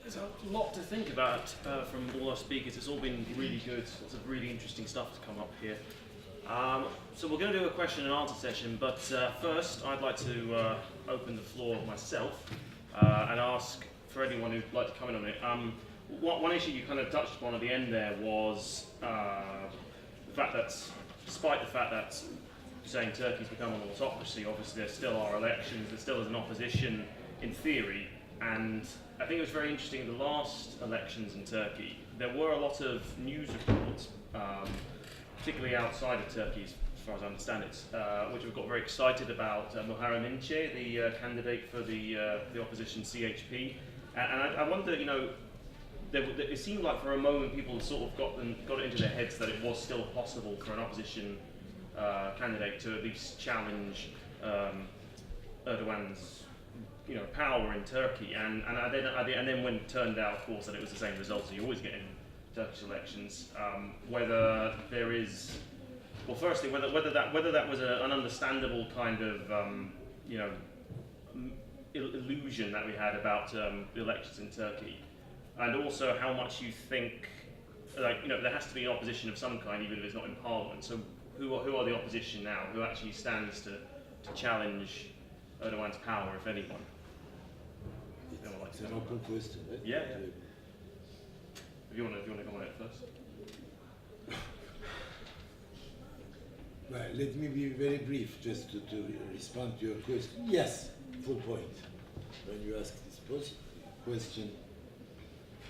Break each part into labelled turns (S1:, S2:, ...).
S1: There's a lot to think about from all our speakers. It's all been really good. Lots of really interesting stuff to come up here. So we're going to do a question and answer session, but first I'd like to open the floor myself and ask for anyone who'd like to come in on it. One issue you kind of touched upon at the end there was the fact that, despite the fact that saying Turkey's become an autocracy, obviously there still are elections, there still is an opposition in theory, and I think it was very interesting in the last elections in Turkey, there were a lot of news reports, particularly outside of Turkey, as far as I understand it, which have got very excited about Muharrem İnce, the candidate for the opposition CHP, and I wonder, you know, it seemed like for a moment people sort of got it into their heads that it was still possible for an opposition candidate to at least challenge Erdogan's, you know, power in Turkey, and then when it turned out, of course, that it was the same result, so you always get in Turkish elections, whether there is, well, firstly, whether that was an understandable kind of, you know, illusion that we had about the elections in Turkey, and also how much you think, like, you know, there has to be an opposition of some kind, even if it's not in Parliament. So who are the opposition now? Who actually stands to challenge Erdogan's power, if anyone?
S2: It's an open question, right?
S1: Yeah. If you want to go on it first.
S2: Well, let me be very brief, just to respond to your question. Yes, full point. When you ask this question,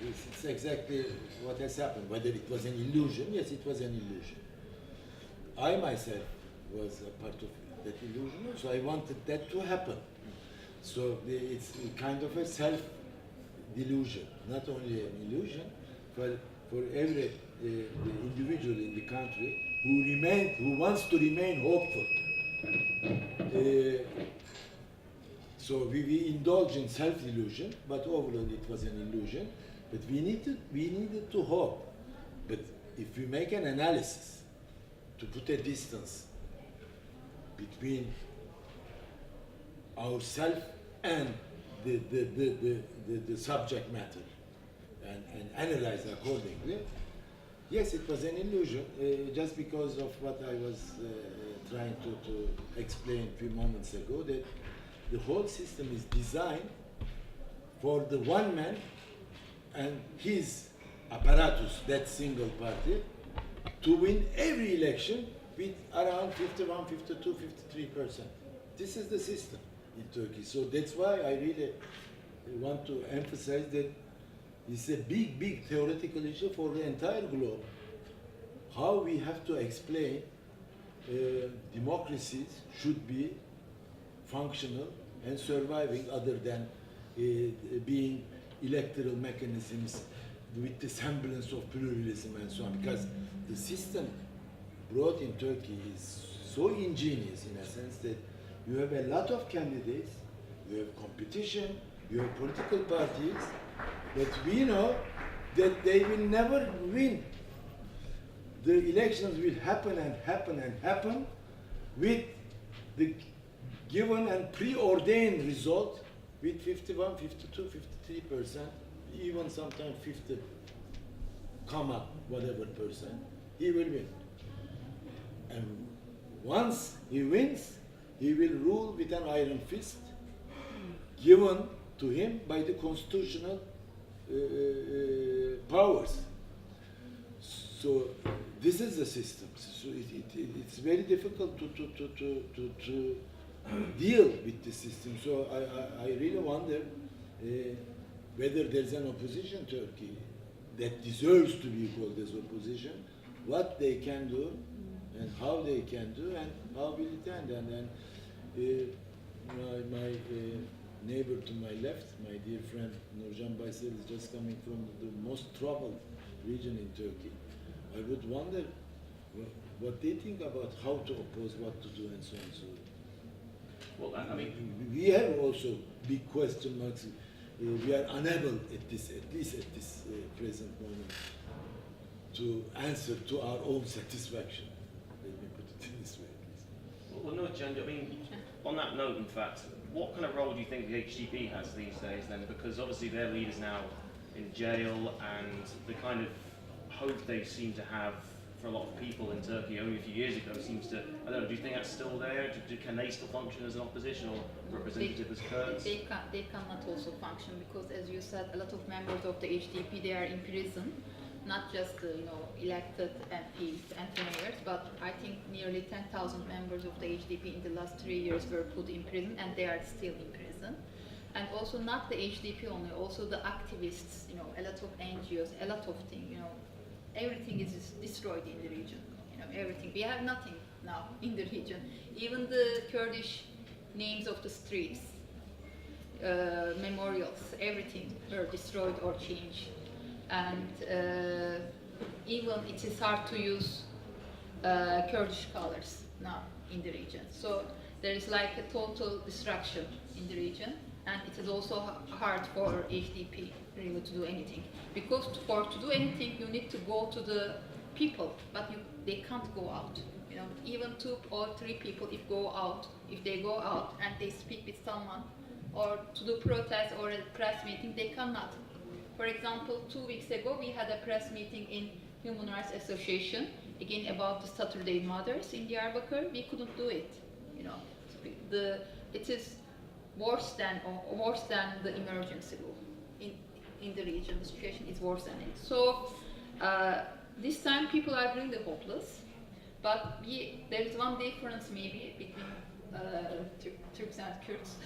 S2: it's exactly what has happened. Whether it was an illusion, yes, it was an illusion. I myself was a part of that illusion, so I wanted that to happen. So it's kind of a self-delusion, not only an illusion, but for every individual in the country who wants to remain hopeful. So we indulge in self-delusion, but overall it was an illusion. But we needed to hope. But if we make an analysis to put a distance between ourselves and the subject matter and analyze accordingly, yes, it was an illusion, just because of what I was trying to explain a few moments ago, that the whole system is designed for the one man and his apparatus, that single party, to win every election with around 51, 52, 53%. This is the system in Turkey. So that's why I really want to emphasize that it's a big, big theoretical issue for the entire globe. How we have to explain democracies should be functional and surviving, other than being electoral mechanisms with the semblance of pluralism and so on, because the system brought in Turkey is so ingenious in a sense that you have a lot of candidates, you have competition, you have political parties, but we know that they will never win. The elections will happen and happen and happen with the given and preordained result with 51, 52, 53%, even sometimes 50, comma, whatever percent, he will win. And once he wins, he will rule with an iron fist given to him by the constitutional powers. So this is the system. So it's very difficult to deal with the system. So I really wonder whether there's an opposition Turkey that deserves to be called as opposition, what they can do and how they can do and how will it end. And then my neighbor to my left, my dear friend Nurcan Baysel, is just coming from the most troubled region in Turkey. I would wonder what they think about how to oppose, what to do, and so on. So,
S1: well, I mean,
S2: we have also big question marks. We are unable at least at this present moment, to answer to our own satisfaction. Let me put it in this way, at least.
S1: Well, no, Jan, I mean, on that note, in fact, what kind of role do you think the HDP has these days then? Because obviously their leader's now in jail, and the kind of hope they seem to have for a lot of people in Turkey only a few years ago seems to, I don't know, do you think that's still there? Can they still function as an opposition or representative as Kurds?
S3: They cannot also function because, as you said, a lot of members of the HDP, they are in prison, not just elected MPs and mayors, but I think nearly 10,000 members of the HDP in the last 3 years were put in prison, and they are still in prison. And also not the HDP only, also the activists, a lot of NGOs, a lot of things, everything is destroyed in the region. Everything. We have nothing now in the region. Even the Kurdish names of the streets, memorials, everything were destroyed or changed. And even it is hard to use Kurdish colors now in the region. So there is like a total destruction in the region, and it is also hard for HDP really to do anything. Because to do anything, you need to go to the people, but they can't go out. Even 2 or 3 people, if they go out and they speak with someone, or to do protest or a press meeting, they cannot. For example, 2 weeks ago, we had a press meeting in Human Rights Association, again about the Saturday mothers in Diyarbakir. We couldn't do it. It is worse than the emergency law in the region. The situation is worse than it. So this time people are really hopeless. But there is one difference maybe between Turks and Kurds.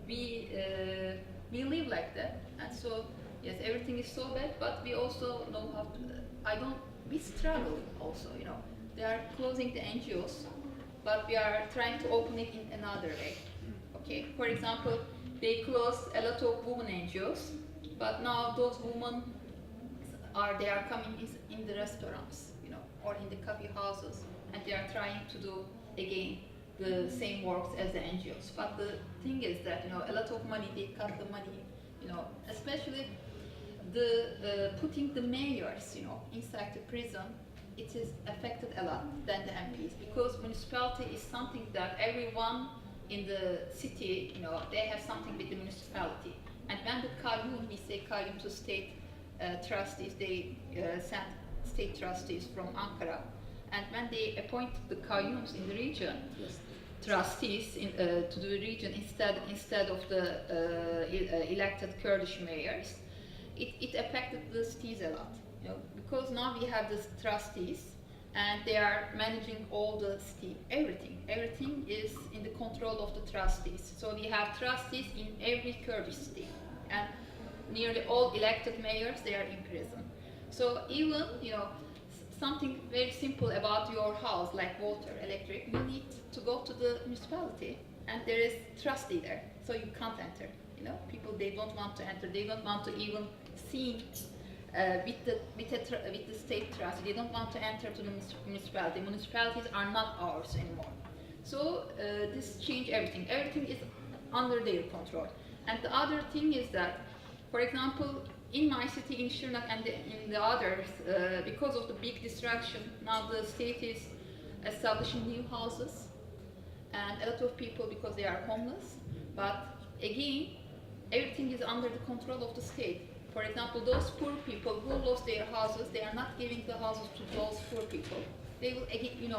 S3: We live like that, and so yes, everything is so bad. But we also know how to. We struggle also. They are closing the NGOs, but we are trying to open it in another way. Okay, for example, they closed a lot of women NGOs, but now those women are coming in the restaurants, or in the coffee houses, and they are trying to do again the same works as the NGOs. But the thing is that a lot of money, they cut the money, especially the putting the mayors, inside the prison. It is affected a lot than the MPs, because municipality is something that everyone in the city, they have something with the municipality. And when the kayyum, we say kayyum to state trustees, they send state trustees from Ankara, and when they appoint the kayyums in the region,
S2: Yes.
S3: trustees to the region instead of the elected Kurdish mayors, it affected the cities a lot. Because now we have the trustees, and they are managing all the city, everything. Everything is in the control of the trustees. So we have trustees in every Kurdish city, and nearly all elected mayors, they are in prison. So even, something very simple about your house, like water, electric, you need to go to the municipality, and there is trustee there, so you can't enter. People, they don't want to enter. They don't want to even see with the state trust. They don't want to enter to the municipality. Municipalities are not ours anymore. So this changed everything. Everything is under their control. And the other thing is that, for example, in my city, in Şırnak, and in the others, because of the big destruction, now the state is establishing new houses, and a lot of people, because they are homeless. But again, everything is under the control of the state. For example, those poor people who lost their houses, they are not giving the houses to those poor people. They will again,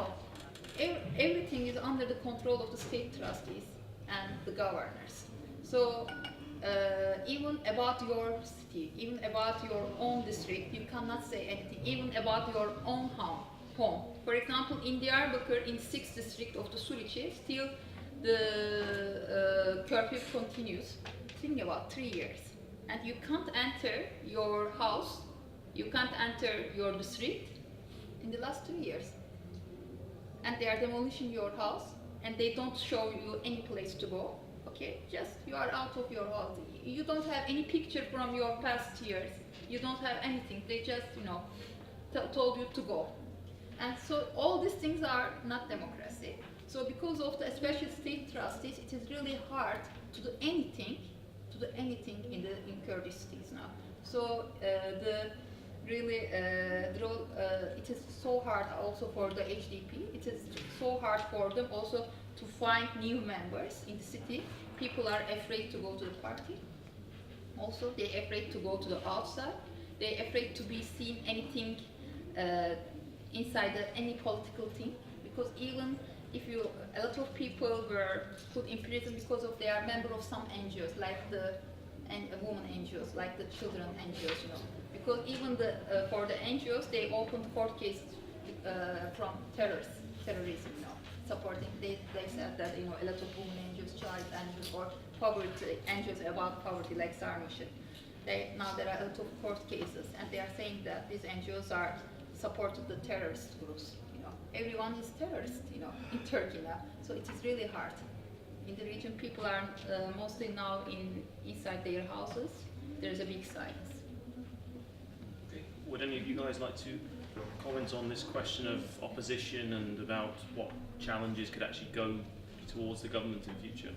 S3: everything is under the control of the state trustees and the governors. So even about your city, even about your own district, you cannot say anything. Even about your own home. For example, in Diyarbakir, in 6th district of the Suriçi, still the curfew continues. Think about 3 years. And you can't enter your house, you can't enter your district in the last 2 years. And they are demolishing your house, and they don't show you any place to go. Okay, just you are out of your house. You don't have any picture from your past years. You don't have anything. They just, told you to go. And so all these things are not democracy. So because of the especially state trustees, it is really hard to do anything in Kurdish cities now. So it is so hard also for the HDP. It is so hard for them also to find new members in the city. People are afraid to go to the party. Also, they're afraid to go to the outside. They're afraid to be seen anything inside any political thing. Because even if a lot of people were put in prison because of they are member of some NGOs, like the women NGOs, like the children NGOs, you know. Because even for the NGOs, they opened court cases from terrorism, you know, supporting. They said that, you know, a lot of women NGOs, child NGOs, or poverty NGOs about poverty, like Sarnişin. Now there are a lot of court cases, and they are saying that these NGOs are supported the terrorist groups. You know, everyone is terrorist, you know, in Turkey now. So it is really hard. In the region, people are mostly now inside their houses. There is a big silence.
S1: Okay. Would any of you guys like to comment on this question of opposition and about what challenges could actually go towards the government in future?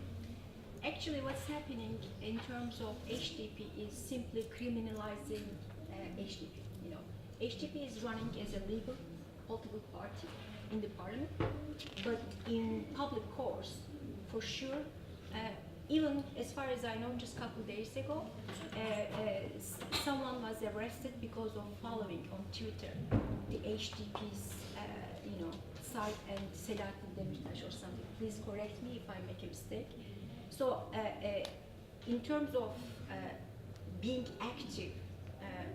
S4: Actually, what's happening in terms of HDP is simply criminalizing HDP. You know, HDP is running as a legal political party in the parliament, but in public course, for sure. Even as far as I know, just a couple of days ago, someone was arrested because of following on Twitter the HDP's, you know, site and Selahattin Demirtaş or something. Please correct me if I make a mistake. So, in terms of being active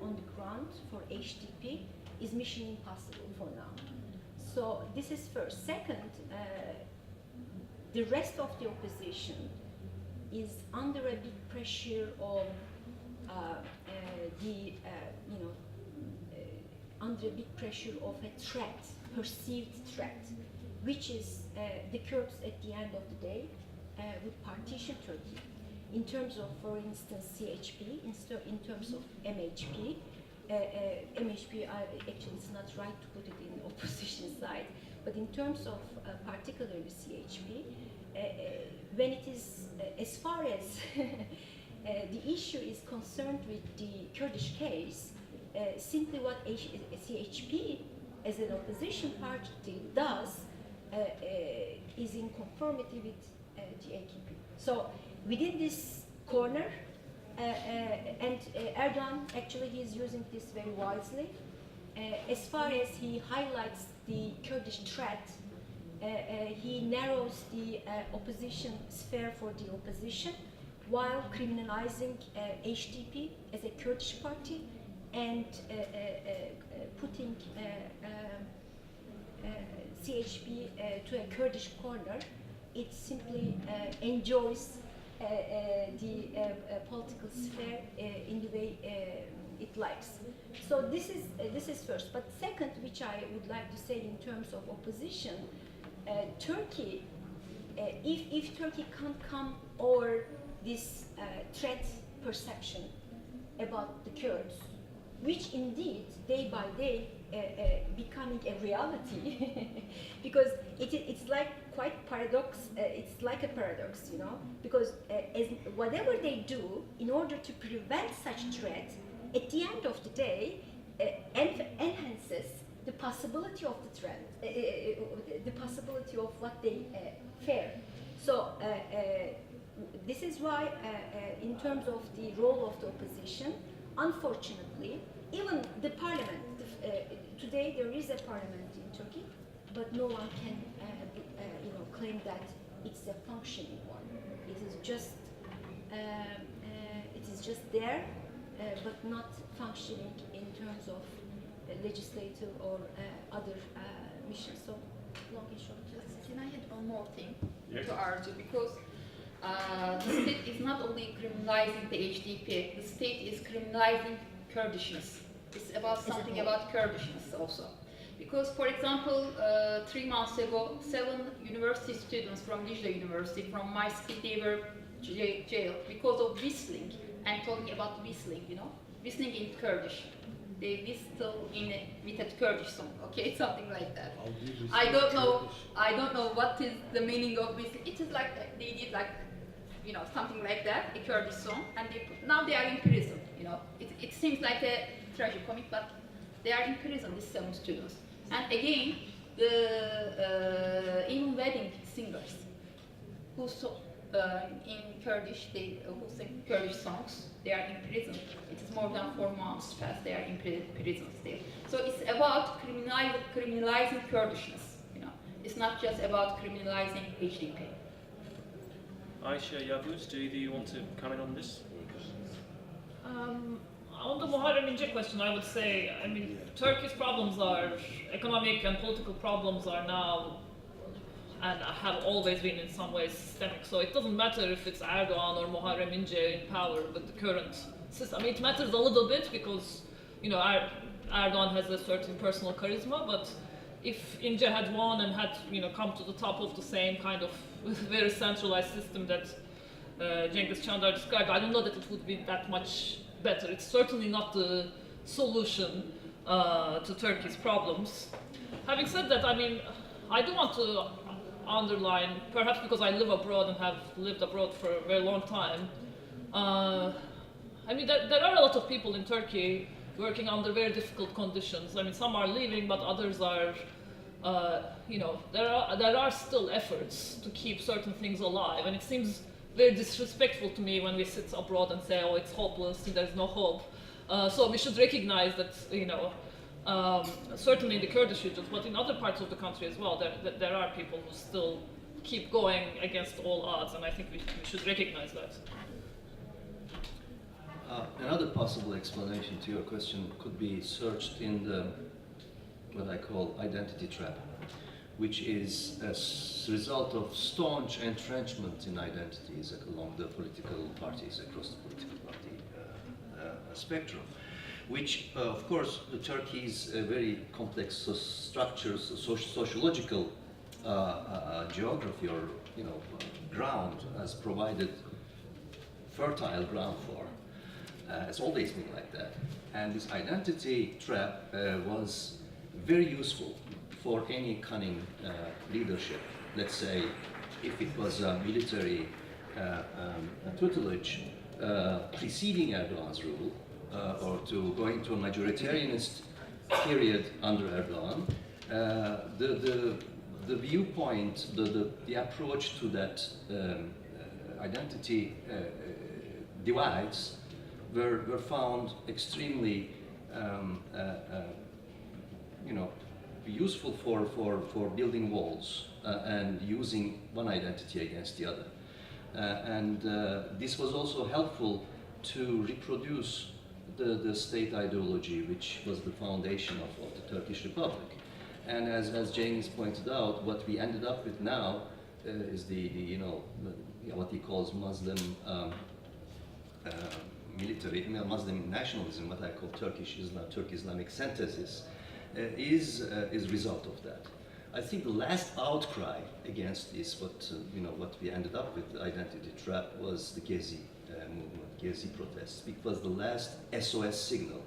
S4: on the ground for HDP is mission impossible for now. So this is first. Second, the rest of the opposition is under a big pressure of under a big pressure of a threat, perceived threat, which is the Kurds at the end of the day would partition Turkey. In terms of, for instance, CHP, in terms of MHP, MHP, actually it's not right to put it in opposition side, but in terms of particularly CHP, when it is, as far as the issue is concerned with the Kurdish case, simply what CHP as an opposition party does is in conformity with the AKP. So within this corner, and Erdogan actually he is using this very wisely. As far as he highlights the Kurdish threat, he narrows the opposition sphere for the opposition while criminalizing HDP as a Kurdish party and putting CHP to a Kurdish corner. It simply enjoys the political sphere in the way it likes. So this is first. But second, which I would like to say in terms of opposition, Turkey, if Turkey can't come over this threat perception about the Kurds, which indeed day by day becoming a reality, because it's like quite paradox. It's like a paradox, you know, because as whatever they do in order to prevent such threat, at the end of the day, enhances the possibility of the threat, the possibility of what they fear. So this is why, in terms of the role of the opposition, unfortunately, even the parliament, today there is a parliament in Turkey, but no one can claim that it's a functioning one. It is just there, but not functioning in terms of legislative or other missions. So, long and short.
S3: Can I add one more thing
S1: Yes.
S3: to argue? Because the state is not only criminalizing the HDP, the state is criminalizing Kurdishness. It's about something about Kurdishness also. Because, for example, 3 months ago, 7 university students from Dicle University, from my city, they were jailed because of whistling. I'm talking about whistling, you know, whistling in Kurdish. They whistle with a Kurdish song, okay, something like that. I don't know what is the meaning of whistling. It is like they did like, you know, something like that, a Kurdish song, and now they are in prison. You know, it seems like a tragicomic, but they are in prison, these 7 students. And again, the even wedding singers, in Kurdish, who sing Kurdish songs, they are in prison. It is more than 4 months past they are in prison still. So it's about criminalizing Kurdishness. It's not just about criminalizing HDP.
S1: Aisha, Yavuz, do either you want to comment on this?
S5: On the Muharrem İnce question, I would say, Turkey's problems are economic and political problems are now and have always been in some ways systemic. So it doesn't matter if it's Erdogan or Muharrem İnce in power with the current system. It matters a little bit because, Erdogan has a certain personal charisma, but if İnce had won and had, come to the top of the same kind of very centralized system that Cengiz Çandar described, I don't know that it would be that much better. It's certainly not the solution to Turkey's problems. Having said that, I do want to underline, perhaps because I live abroad and have lived abroad for a very long time, there are a lot of people in Turkey working under very difficult conditions. Some are leaving, but others are, there are still efforts to keep certain things alive, and it seems very disrespectful to me when we sit abroad and say, oh, it's hopeless, there's no hope. So we should recognize that, certainly in the Kurdish regions, but in other parts of the country as well, there are people who still keep going against all odds, and I think we should recognize that.
S6: Another possible explanation to your question could be searched in the what I call identity trap, which is a result of staunch entrenchment in identities along the political parties, across the political party spectrum, which, of course, Turkey's very complex structures, sociological geography or ground has provided fertile ground for. It's always been like that. And this identity trap was very useful for any cunning leadership. Let's say if it was a military tutelage preceding Erdogan's rule, or to going to a majoritarianist period under Erdogan, the viewpoint, the approach to that identity divides were found extremely useful for building walls and using one identity against the other. And this was also helpful to reproduce the state ideology, which was the foundation of the Turkish Republic. And as James pointed out, what we ended up with now is what he calls Muslim military, Muslim nationalism, what I call Turkish Islamic synthesis, is a result of that. I think the last outcry against this, what we ended up with, the identity trap, was the Gezi movement, Gezi protests. It was the last SOS signal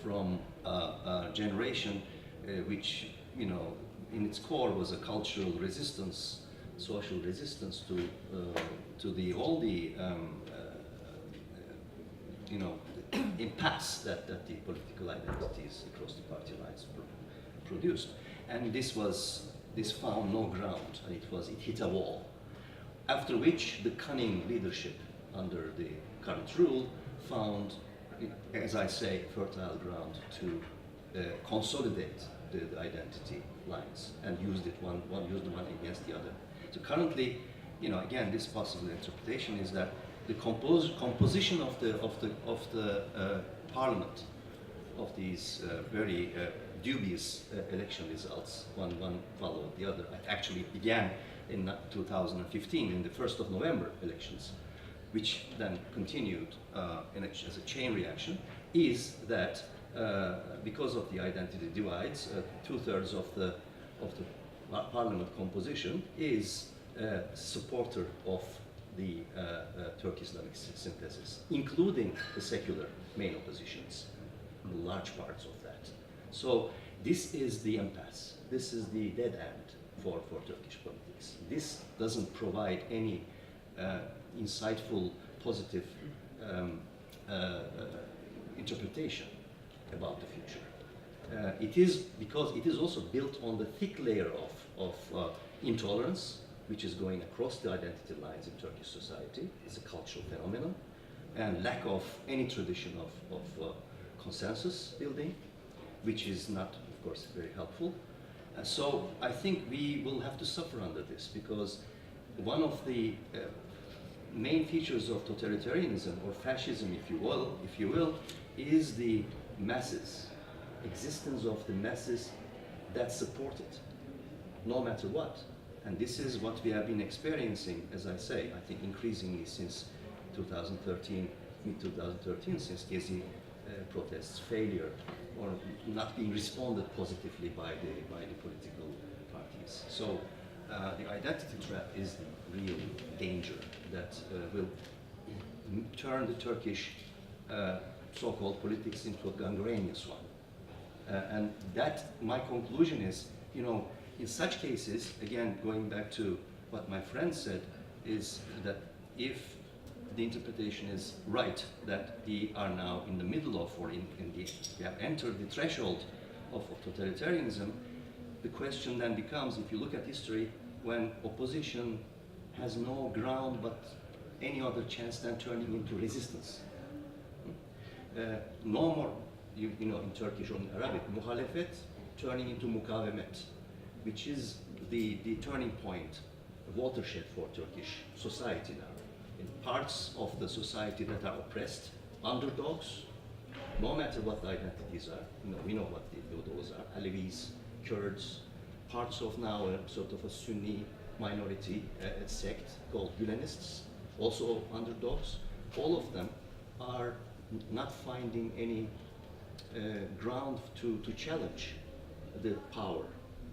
S6: from a generation which, in its core was a cultural resistance, social resistance to all the impasse that the political identities across the party lines produced. And this found no ground, and it hit a wall. After which the cunning leadership under the current rule found, as I say, fertile ground to consolidate the identity lines and used one against the other. So currently, again, this possible interpretation is that the composition of the parliament of these very dubious election results, one followed the other. It actually began in 2015 in the 1st of November elections, which then continued as a chain reaction, is that because of the identity divides, 2/3 of the parliament composition is supporter of the Turkish Islamic synthesis, including the secular main oppositions, large parts of that. So this is the impasse. This is the dead end for Turkish politics. This doesn't provide any insightful, positive interpretation about the future. It is because it is also built on the thick layer of intolerance, which is going across the identity lines in Turkish society. It's a cultural phenomenon, and lack of any tradition of consensus building, which is not, of course, very helpful. So I think we will have to suffer under this, because one of the main features of totalitarianism, or fascism, if you will, is the masses, existence of the masses that support it, no matter what. And this is what we have been experiencing, as I say, I think increasingly since 2013, mid-2013, since Gezi protests failure or not being responded positively by the political parties. So the identity trap is the real danger that will turn the Turkish so-called politics into a gangrenous one. And that, my conclusion is, you know, in such cases, again, going back to what my friend said, is that if the interpretation is right, that we are now in the middle of, or we have entered the threshold of totalitarianism, the question then becomes, if you look at history, when opposition has no ground but any other chance than turning into resistance. No more, you know, in Turkish or in Arabic, muhalefet turning into mukavemet, which is the turning point, a watershed for Turkish society now. In parts of the society that are oppressed, underdogs, no matter what the identities are, you know, we know what those are, Alevis, Kurds, parts of now a sort of a Sunni minority sect called Gülenists, also underdogs. All of them are not finding any ground to challenge the power,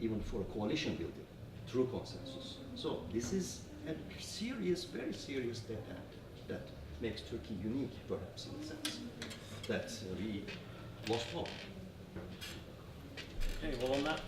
S6: even for coalition building, through consensus. So this is a serious, very serious dead end that makes Turkey unique, perhaps, in a sense, that we lost hope.
S1: Okay, well on that